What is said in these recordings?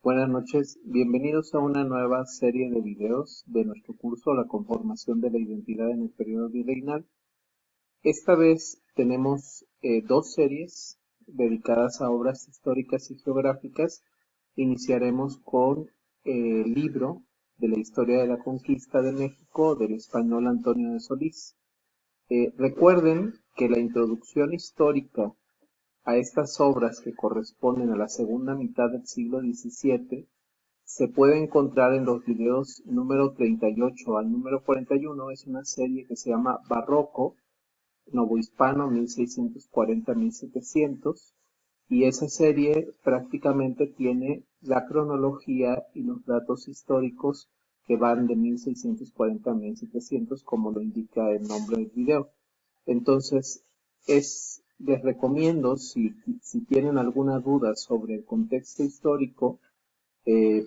Buenas noches, bienvenidos a una nueva serie de videos de nuestro curso La conformación de la identidad en el periodo virreinal. Esta vez tenemos dos series dedicadas a obras históricas y geográficas. Iniciaremos con el libro de la historia de la conquista de México del español Antonio de Solís. Recuerden que la introducción histórica a estas obras que corresponden a la segunda mitad del siglo XVII se puede encontrar en los videos número 38 al número 41. Es una serie que se llama Barroco, Novohispano 1640-1700, y esa serie prácticamente tiene la cronología y los datos históricos que van de 1640 a 1700, como lo indica el nombre del video. Entonces, les recomiendo, si tienen alguna duda sobre el contexto histórico, eh,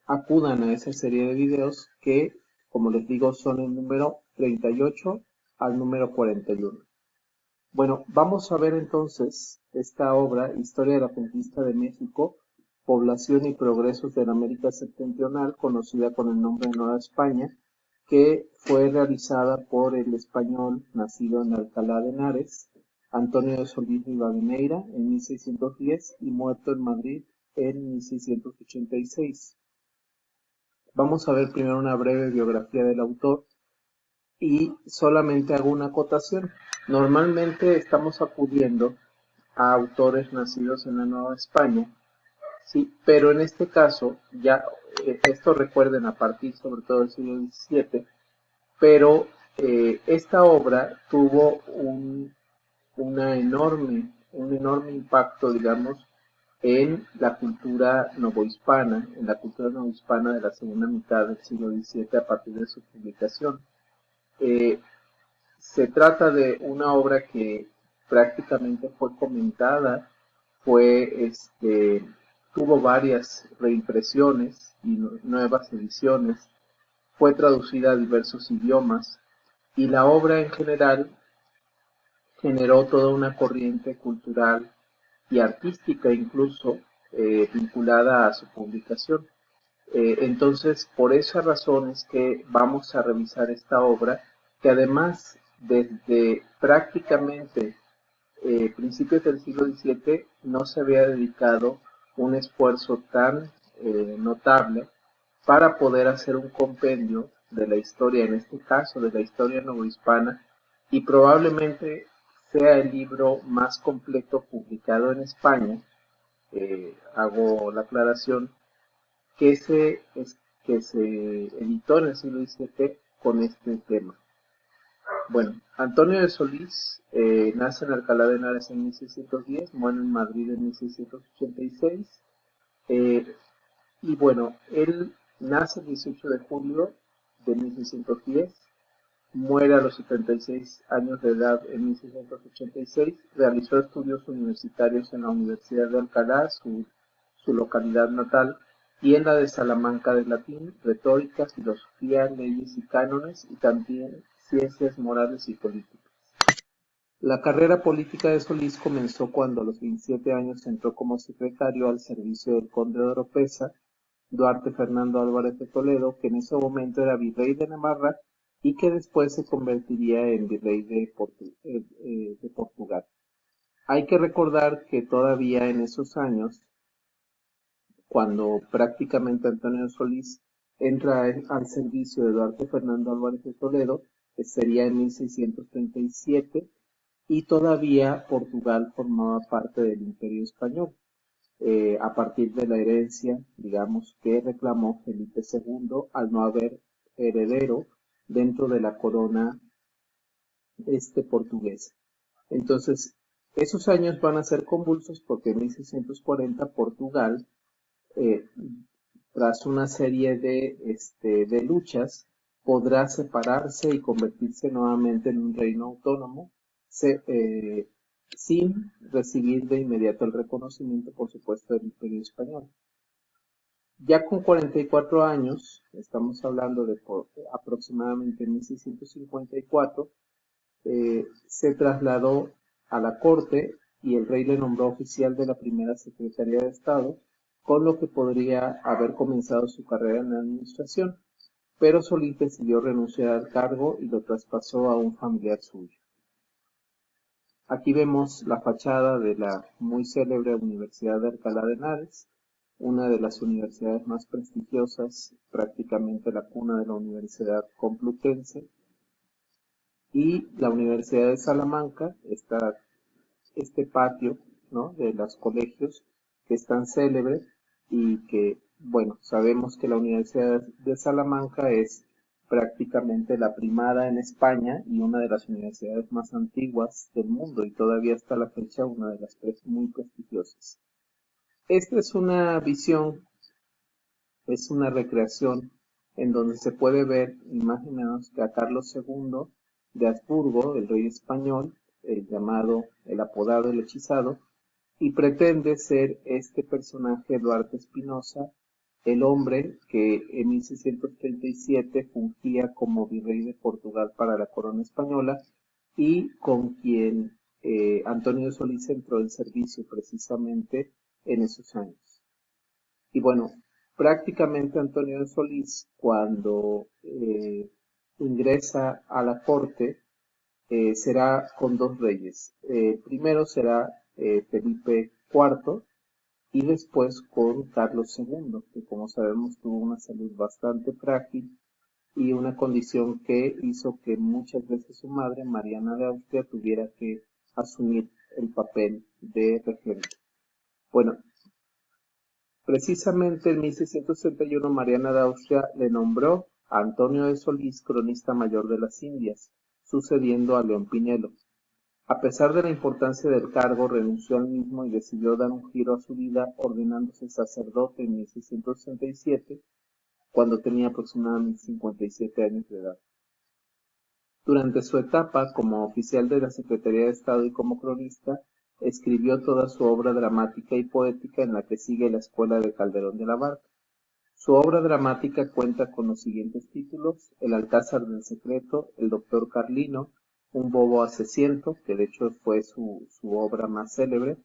acudan a esa serie de videos que, como les digo, son el número 38 al número 41. Bueno, vamos a ver entonces esta obra, Historia de la Conquista de México, Población y Progresos de la América Septentrional, conocida con el nombre de Nueva España, que fue realizada por el español nacido en Alcalá de Henares, Antonio de Solís Rivadeneira, en 1610 y muerto en Madrid en 1686. Vamos a ver primero una breve biografía del autor y solamente hago una acotación. Normalmente estamos acudiendo a autores nacidos en la Nueva España, sí, pero en este caso, ya esto recuerden a partir sobre todo del siglo XVII, pero esta obra tuvo un enorme impacto, digamos, en la cultura novohispana, de la segunda mitad del siglo XVII a partir de su publicación. Eh, Se trata de una obra que prácticamente fue comentada, tuvo varias reimpresiones y nuevas ediciones, fue traducida a diversos idiomas y la obra en general generó toda una corriente cultural y artística incluso vinculada a su publicación. Entonces, por esa razón es que vamos a revisar esta obra, que además desde prácticamente principios del siglo XVII no se había dedicado un esfuerzo tan notable para poder hacer un compendio de la historia, en este caso de la historia novohispana, y probablemente sea el libro más completo publicado en España. Hago la aclaración que se editó en el siglo XVII con este tema. Bueno, Antonio de Solís nace en Alcalá de Henares en 1610, muere en Madrid en 1686, y bueno, él nace el 18 de julio de 1610, muere a los 76 años de edad en 1686, realizó estudios universitarios en la Universidad de Alcalá, su localidad natal, y en la de Salamanca de latín, retórica, filosofía, leyes y cánones, y también ciencias morales y políticas. La carrera política de Solís comenzó cuando a los 27 años entró como secretario al servicio del conde de Oropesa, Duarte Fernando Álvarez de Toledo, que en ese momento era virrey de Navarra y que después se convertiría en virrey de Portugal. Hay que recordar que todavía en esos años, cuando prácticamente Antonio Solís entra al servicio de Duarte Fernando Álvarez de Toledo, que sería en 1637, y todavía Portugal formaba parte del Imperio Español, a partir de la herencia, digamos, que reclamó Felipe II al no haber heredero dentro de la corona portuguesa. Entonces, esos años van a ser convulsos porque en 1640 Portugal, eh, tras una serie de luchas, podrá separarse y convertirse nuevamente en un reino autónomo, sin recibir de inmediato el reconocimiento, por supuesto, del Imperio Español. Ya con 44 años, estamos hablando de aproximadamente 1654, se trasladó a la corte y el rey le nombró oficial de la primera Secretaría de Estado, con lo que podría haber comenzado su carrera en la administración, pero Solís decidió renunciar al cargo y lo traspasó a un familiar suyo. Aquí vemos la fachada de la muy célebre Universidad de Alcalá de Henares, una de las universidades más prestigiosas, prácticamente la cuna de la Universidad Complutense, y la Universidad de Salamanca, este patio, ¿no?, de los colegios que es tan célebre y que, bueno, sabemos que la Universidad de Salamanca es prácticamente la primada en España y una de las universidades más antiguas del mundo y todavía hasta la fecha una de las muy prestigiosas. Esta es una visión, es una recreación en donde se puede ver ni más ni menos que a Carlos II de Habsburgo, el rey español, el apodado el hechizado, y pretende ser este personaje Duarte Espinosa, el hombre que en 1637 fungía como virrey de Portugal para la corona española y con quien Antonio de Solís entró en servicio precisamente en esos años. Y bueno, prácticamente Antonio de Solís, cuando ingresa a la corte, será con dos reyes. Primero será Felipe IV y después con Carlos II, que como sabemos tuvo una salud bastante frágil y una condición que hizo que muchas veces su madre, Mariana de Austria, tuviera que asumir el papel de regente. Bueno, precisamente en 1661 Mariana de Austria le nombró a Antonio de Solís cronista mayor de las Indias, sucediendo a León Pinelo. A pesar de la importancia del cargo, renunció al mismo y decidió dar un giro a su vida ordenándose sacerdote en 1667, cuando tenía aproximadamente 57 años de edad. Durante su etapa como oficial de la Secretaría de Estado y como cronista, escribió toda su obra dramática y poética en la que sigue la escuela de Calderón de la Barca. Su obra dramática cuenta con los siguientes títulos: El Alcázar del Secreto, El Doctor Carlino, Un Bobo Asesiento, que de hecho fue su obra más célebre,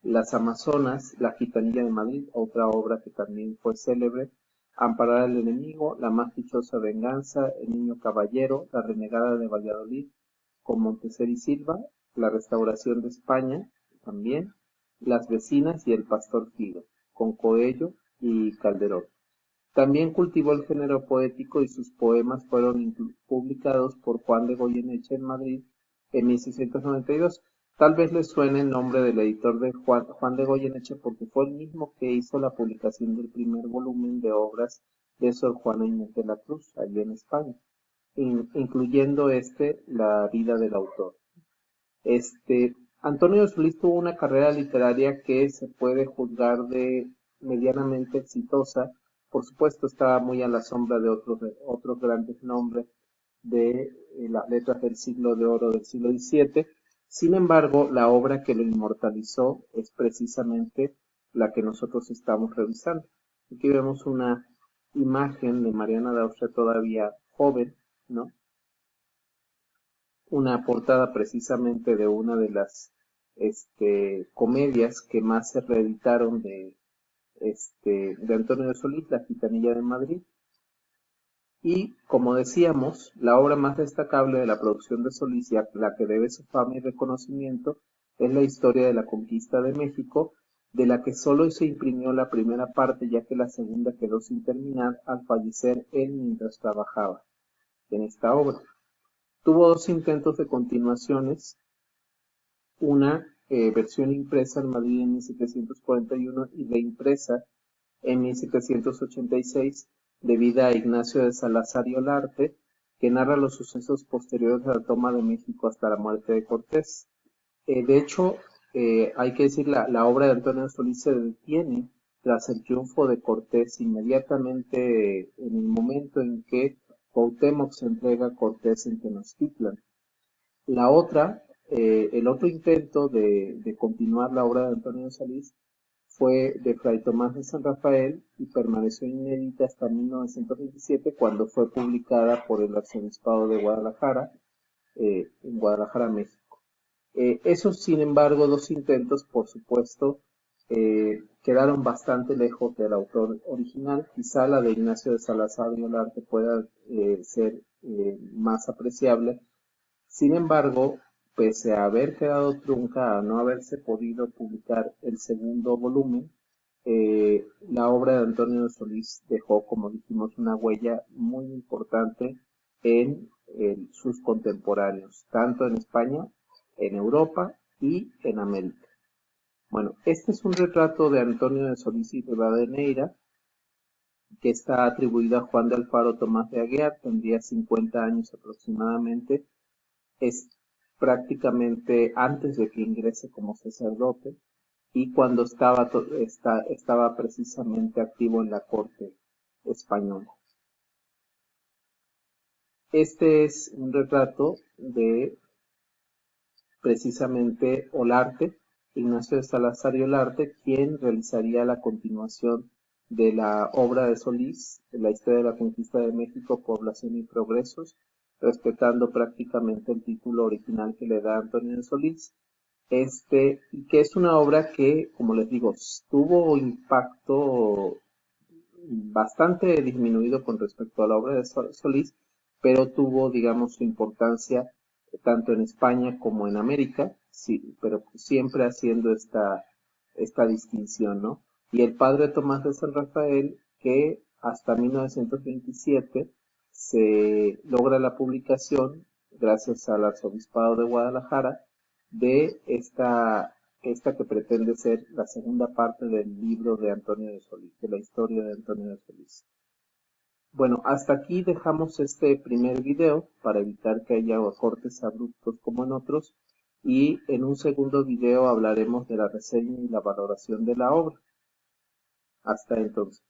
Las Amazonas, La Gitanilla de Madrid, otra obra que también fue célebre, Amparar al Enemigo, La Más Dichosa Venganza, El Niño Caballero, La Renegada de Valladolid, con Monteser y Silva, La Restauración de España, también, Las Vecinas y El Pastor Fido, con Coello y Calderón. También cultivó el género poético y sus poemas fueron publicados por Juan de Goyeneche en Madrid en 1692. Tal vez les suene el nombre del editor de Juan de Goyeneche porque fue el mismo que hizo la publicación del primer volumen de obras de Sor Juana Inés de la Cruz, allí en España, incluyendo la vida del autor. Antonio de Solís tuvo una carrera literaria que se puede juzgar de medianamente exitosa. Por supuesto, estaba muy a la sombra de otros grandes nombres de las letras del siglo de oro del siglo XVII. Sin embargo, la obra que lo inmortalizó es precisamente la que nosotros estamos revisando. Aquí vemos una imagen de Mariana de Austria todavía joven, ¿no? Una portada precisamente de una de las comedias que más se reeditaron de Antonio de Solís, La Gitanilla de Madrid. Y, como decíamos, la obra más destacable de la producción de Solís, y a la que debe su fama y reconocimiento, es la historia de la conquista de México, de la que solo se imprimió la primera parte, ya que la segunda quedó sin terminar al fallecer él mientras trabajaba en esta obra. Tuvo dos intentos de continuaciones, una versión impresa en Madrid en 1741 y reimpresa en 1786, debida a Ignacio de Salazar y Olarte, que narra los sucesos posteriores a la toma de México hasta la muerte de Cortés. De hecho, hay que decir, la obra de Antonio Solís se detiene tras el triunfo de Cortés inmediatamente en el momento en que Cuauhtémoc se entrega a Cortés en Tenochtitlan. La otra, el otro intento de continuar la obra de Antonio Solís fue de Fray Tomás de San Rafael y permaneció inédita hasta 1927, cuando fue publicada por el Arzobispado de Guadalajara, en Guadalajara, México. Esos, sin embargo, dos intentos, por supuesto, quedaron bastante lejos del autor original. Quizá la de Ignacio de Salazar y Olarte pueda ser más apreciable. Sin embargo, pese a haber quedado trunca, a no haberse podido publicar el segundo volumen, la obra de Antonio de Solís dejó, como dijimos, una huella muy importante en sus contemporáneos, tanto en España, en Europa y en América. Bueno, este es un retrato de Antonio de Solís y Rivadeneira que está atribuido a Juan de Alfaro Tomás de Aguiar, tendría 50 años aproximadamente, es prácticamente antes de que ingrese como sacerdote y cuando estaba precisamente activo en la corte española. Este es un retrato de precisamente Olarte, Ignacio de Salazar y Olarte, quien realizaría la continuación de la obra de Solís, de la historia de la conquista de México, población y progresos, respetando prácticamente el título original que le da Antonio de Solís, y que es una obra que, como les digo, tuvo impacto bastante disminuido con respecto a la obra de Solís, pero tuvo, digamos, su importancia tanto en España como en América, sí, pero siempre haciendo esta distinción, ¿no? Y el padre Tomás de San Rafael, que hasta 1927 se logra la publicación, gracias al arzobispado de Guadalajara, de esta que pretende ser la segunda parte del libro de Antonio de Solís, de la historia de Antonio de Solís. Bueno, hasta aquí dejamos este primer video para evitar que haya cortes abruptos como en otros, y en un segundo video hablaremos de la reseña y la valoración de la obra. Hasta entonces.